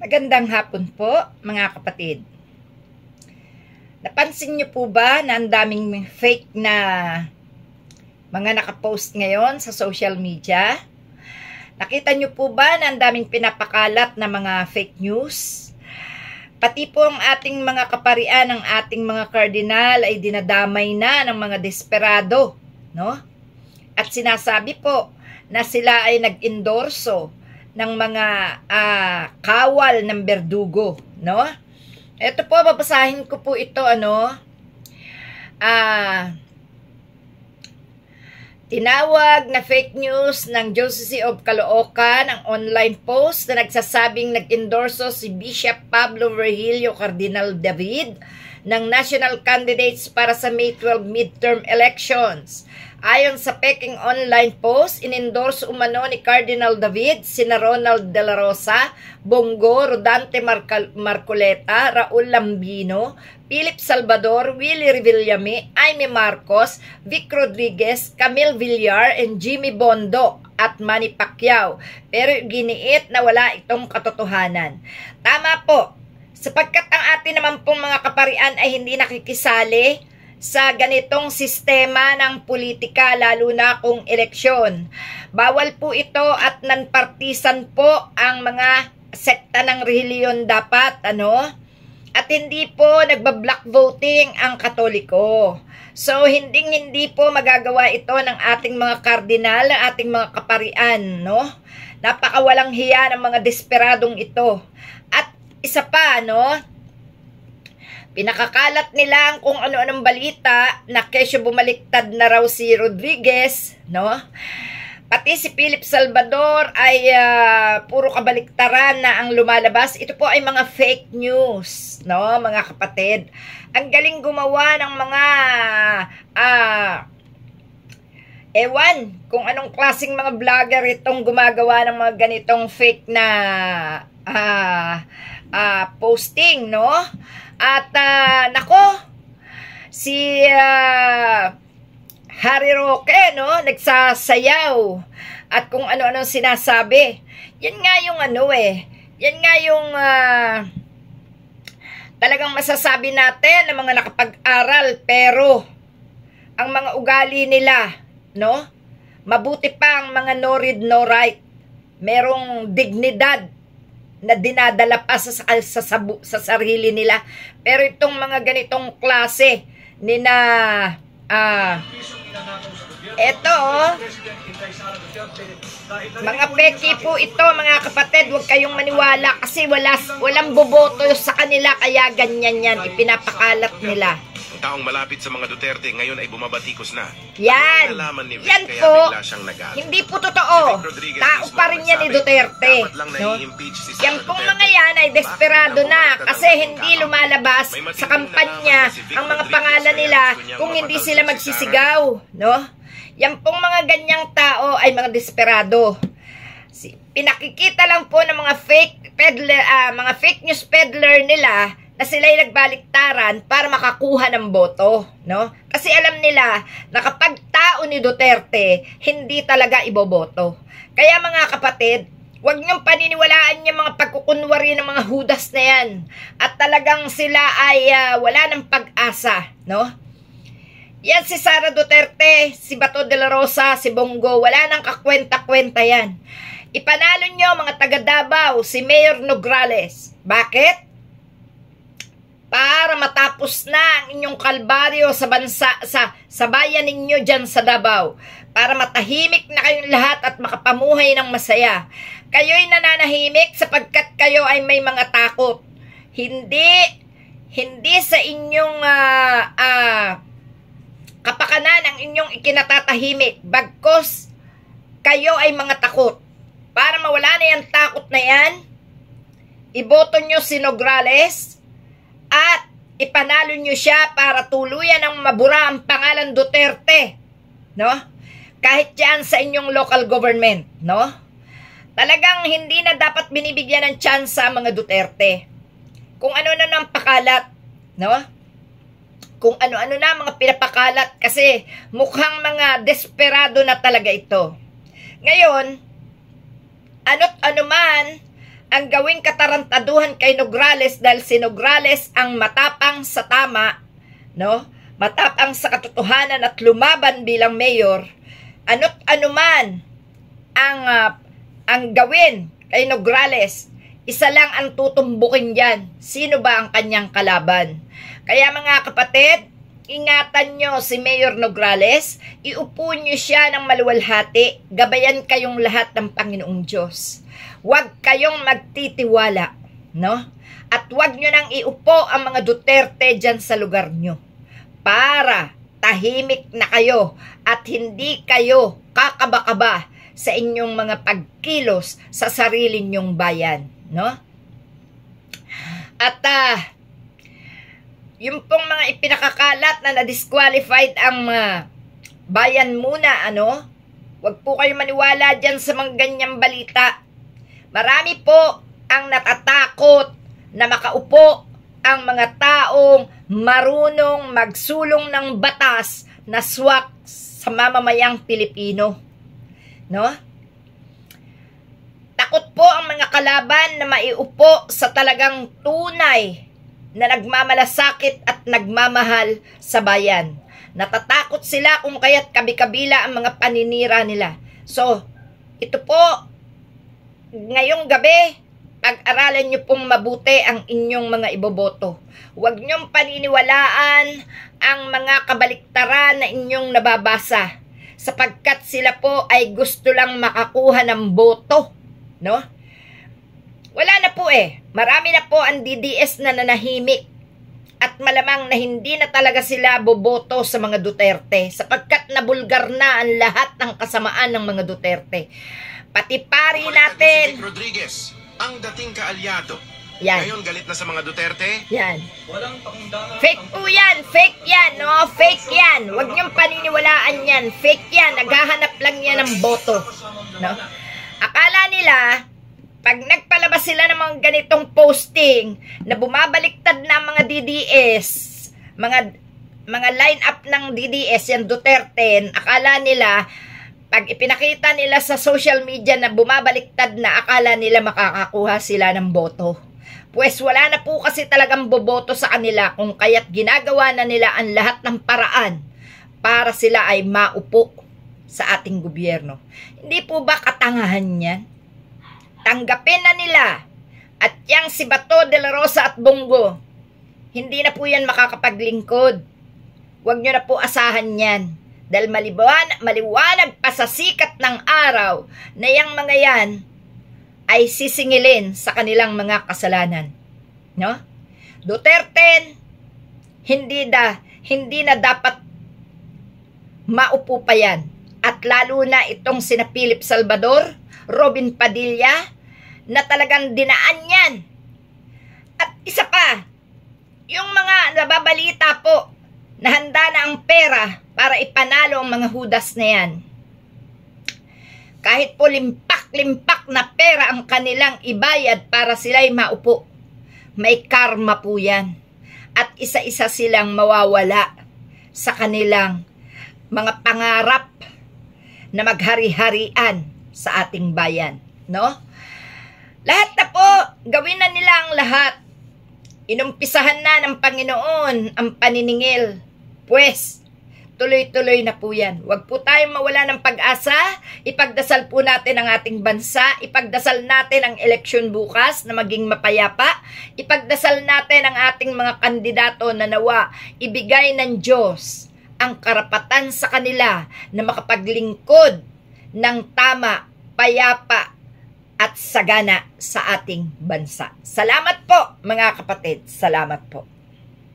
Magandang hapon po, mga kapatid. Napansin niyo po ba na ang daming fake na mga nakapost ngayon sa social media? Nakita niyo po ba na ang daming pinapakalat na mga fake news? Pati po ang ating mga kaparian, ang ating mga kardinal ay dinadamay na ng mga desperado, no? At sinasabi po na sila ay nag-endorso ng mga kawal ng berdugo, no? Ito po, babasahin ko po ito, tinawag na fake news ng Diocese of Caloocan ang online post na nagsasabing nag-endorso si Bishop Pablo Virgilio Cardinal David ng national candidates para sa May 12 midterm elections. Ayon sa peking online post, inendorso umano ni Cardinal David sina Ronald De La Rosa, Bongo, Rodante Marcoleta, Raul Lambino, Philip Salvador, Willie Revillame, Aimee Marcos, Vic Rodriguez, Camille Villar, and Jimmy Bondo at Manny Pacquiao. Pero giniit na wala itong katotohanan. Tama po, sapagkat ang atin naman pong mga kaparian ay hindi nakikisali sa ganitong sistema ng politika, lalo na kung eleksyon. Bawal po ito at non-partisan po ang mga sekta ng reliyon dapat, At hindi po nagba-block voting ang Katoliko. So, hindi po magagawa ito ng ating mga kardinal, ng ating mga kaparian, Napakawalang hiya ng mga desperadong ito. At isa pa, pinakakalat nila ang kung ano-anong balita na kesyo bumaliktad na raw si Rodriguez, Pati si Philip Salvador ay puro kabaliktaran na ang lumalabas. Ito po ay mga fake news, mga kapatid. Ang galing gumawa ng mga ewan kung anong klaseng mga vlogger itong gumagawa ng mga ganitong fake na posting, At nako, si Harry Roque, nagsasayaw at kung ano-ano sinasabi. Yan nga yung yan nga yung talagang masasabi natin ng mga nakapag-aral, pero ang mga ugali nila, mabuti pa ang mga no read no write. Merong dignidad na dinadala pa sa sarili nila. Pero itong mga ganitong klase eto, mga peki po ito, mga kapatid, huwag kayong maniwala kasi walang boboto sa kanila, kaya ganyan yan, ipinapakalat nila. Taong malapit sa mga Duterte ngayon ay bumabatikos na. Yan po, hindi po totoo. Tao pa rin yan ni Duterte. Yan pong mga yan ay desperado na kasi hindi lumalabas sa kampanya ang mga pangalan nila kung hindi sila magsisigaw. Yan pong mga ganyang tao ay mga desperado. Pinakikita lang po ng mga fake news peddler nila na sila ay nagbaliktaran para makakuha ng boto, Kasi alam nila na kapag tao ni Duterte, hindi talaga iboboto. Kaya mga kapatid, huwag niyong paniniwalaan yung mga pagkukunwari ng mga hudas na yan. At talagang sila ay wala ng pag-asa, Yan si Sara Duterte, si Bato de la Rosa, si Bongo, wala nang kakwenta-kwenta yan. Ipanalo nyo mga taga Davao, si Mayor Nograles. Bakit? Para matapos na ang inyong kalbaryo sa bansa, sa bayan ninyo dyan sa Davao. Para matahimik na kayong lahat at makapamuhay ng masaya. Kayo'y nananahimik sapagkat kayo ay may mga takot. Hindi sa inyong kapakanan ang inyong ikinatatahimik. Bagkos kayo ay mga takot. Para mawala na yung takot na yan, iboto nyo si Nograles at ipanalo nyo siya para tuluyan ng mabura ang pangalan Duterte, Kahit yan sa inyong local government, Talagang hindi na dapat binibigyan ng chance sa mga Duterte. Kung ano na ng pakalat, Kung ano-ano na mga pinapakalat kasi mukhang mga desperado na talaga ito. Ngayon, ano't ano man ang gawing katarantaduhan kay Nograles dahil si Nograles ang matapang sa tama, no? Matapang sa katotohanan at lumaban bilang mayor. Ano't anuman ang gawin kay Nograles, isa lang ang tutumbukin diyan. Sino ba ang kanyang kalaban? Kaya mga kapatid, ingatan nyo si Mayor Nograles, iupo nyo siya ng maluwalhati, gabayan kayong lahat ng Panginoong Diyos. Huwag kayong magtitiwala, no? At huwag nyo nang iupo ang mga Duterte dyan sa lugar nyo. Para tahimik na kayo at hindi kayo kakaba-kaba sa inyong mga pagkilos sa sarili nyong bayan, no? At yung pong mga ipinakakalat na na-disqualified ang bayan muna, ano? Huwag po kayo maniwala dyan sa mga ganyang balita. Marami po ang natatakot na makaupo ang mga taong marunong magsulong ng batas na swak sa mamamayang Pilipino. No? Takot po ang mga kalaban na maiupo sa talagang tunay na nagmamalasakit at nagmamahal sa bayan. Natatakot sila kung kaya't kabi-kabila ang mga paninira nila. So, ito po, ngayong gabi, pag-aralan nyo pong mabuti ang inyong mga iboboto. Huwag nyong paniniwalaan ang mga kabaliktaran na inyong nababasa, sapagkat sila po ay gusto lang makakuha ng boto, no? Wala na po marami na po ang DDS na nanahimik at malamang na hindi na talaga sila boboto sa mga Duterte, sapagkat nabulgar na ang lahat ng kasamaan ng mga Duterte. Pati pari natin. Si Vic Rodriguez, ang dating kaalyado. Yan. Ngayon galit na sa mga Duterte. Yan. Fake po yan. Fake yan. No? Fake yan. Huwag niyong paniniwalaan yan. Fake yan. Naghahanap lang yan ng boto. No? Akala nila, pag nagpalabas sila ng mga ganitong posting na bumabaliktad na mga DDS, mga line-up ng DDS, yan Duterte, akala nila, pag ipinakita nila sa social media na bumabaliktad na, akala nila makakakuha sila ng boto. Pues wala na po kasi talagang boboto sa kanila, kung kaya't ginagawa na nila ang lahat ng paraan para sila ay maupo sa ating gobyerno. Hindi po ba katangahan yan? Tanggapin na nila. At yang si Bato de la Rosa at Bongo, hindi na po yan makakapaglingkod. Huwag nyo na po asahan yan. Dahil maliwanag pa sa sikat ng araw na yang mga yan ay sisingilin sa kanilang mga kasalanan. No? Duterte, hindi na dapat maupo pa yan. At lalo na itong sina Philip Salvador, Robin Padilla, na talagang dinaan yan. At isa pa, yung mga nababalita po na handa na ang pera para ipanalo ang mga hudas na yan. Kahit po limpak-limpak na pera ang kanilang ibayad para sila'y maupo, may karma po yan. At isa-isa silang mawawala sa kanilang mga pangarap na maghari-harian sa ating bayan. No? Lahat na po, gawin na nila ang lahat. Inumpisahan na ng Panginoon ang paniningil. Pues, tuloy-tuloy na po yan. Huwag po tayong mawala ng pag-asa. Ipagdasal po natin ang ating bansa. Ipagdasal natin ang eleksyon bukas na maging mapayapa. Ipagdasal natin ang ating mga kandidato na nawa ibigay ng Diyos ang karapatan sa kanila na makapaglingkod ng tama, payapa, at sagana sa ating bansa. Salamat po mga kapatid. Salamat po.